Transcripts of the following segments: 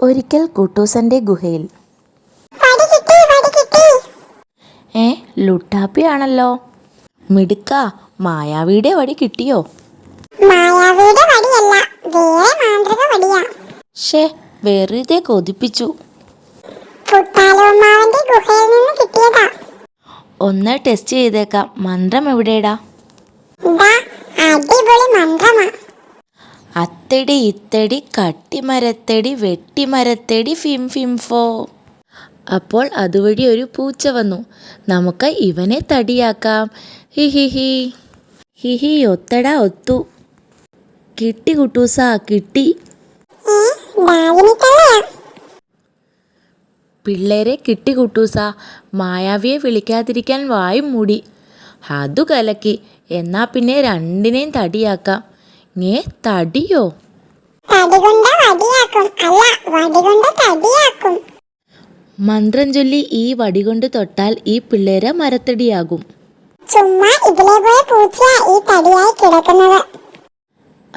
ഒരിക്കൽ കുട്ടൂസന്റെ ഗുഹയിൽ. ലുട്ടാപ്പിയാണല്ലോ. മിടുക്ക, മായാവിയുടെ വടി കിട്ടിയോ? ഷേ, വെറുതെ കൊതിപ്പിച്ചു. ഒന്ന് ടെസ്റ്റ് ചെയ്തേക്കാം. മന്ത്രം എവിടെടാ? അത്തടി ഇത്തടി കട്ടിമരത്തടി വെട്ടിമരത്തടി ഫിം ഫിം ഫോ. അപ്പോൾ അതുവഴി ഒരു പൂച്ച വന്നു. നമുക്ക് ഇവനെ തടിയാക്കാം. ഹി ഹി ഹി ഹി ഹി. ഒത്തടാ ഒത്തു. കിട്ടി കുട്ടൂസ, കിട്ടി. പിള്ളേരെ കിട്ടി കുട്ടൂസ. മായാവിയെ വിളിക്കാതിരിക്കാൻ വായും മൂടി. അതു കലക്കി. എന്നാ പിന്നെ രണ്ടിനെയും തടിയാക്കാം. തടിയോ? മന്ത്രം ചൊല്ലി ഈ വടികൊണ്ട് തൊട്ടാൽ ഈ പിള്ളേരെ മരത്തടിയാകും.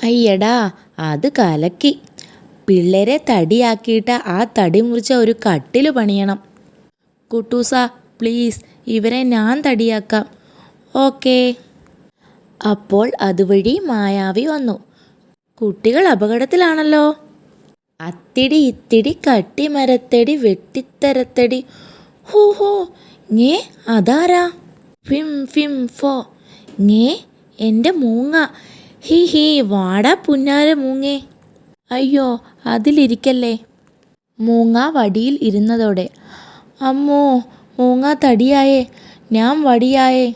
അയ്യടാ, അത് കലക്കി. പിള്ളേരെ തടിയാക്കിയിട്ട് ആ തടി മുറിച്ച ഒരു കട്ടില് പണിയണം. കുട്ടൂസ പ്ലീസ്, ഇവരെ ഞാൻ തടിയാക്കാം. ഓക്കേ. അപ്പോൾ അതുവഴി മായാവി വന്നു. കുട്ടികൾ അപകടത്തിലാണല്ലോ. അത്തിടി ഇത്തിടി കട്ടിമരത്തടി വെട്ടിത്തരത്തടി. ഹോ ഹോ. അതാരാ? ഫിം ഫിം ഫോ. എൻ്റെ മൂങ്ങ. He he. വാടാ പുന്നാര മൂങ്ങേ. അയ്യോ, അതിലിരിക്കല്ലേ. മൂങ്ങ വടിയിൽ ഇരുന്നതോടെ അമ്മോ, മൂങ്ങ തടിയായേ, ഞാൻ വടിയായേ.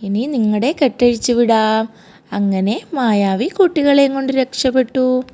ഇനി നിങ്ങളുടെ കെട്ടഴിച്ചു വിടാം. അങ്ങനെ മായാവി കുട്ടികളെയും കൊണ്ട് രക്ഷപ്പെട്ടു.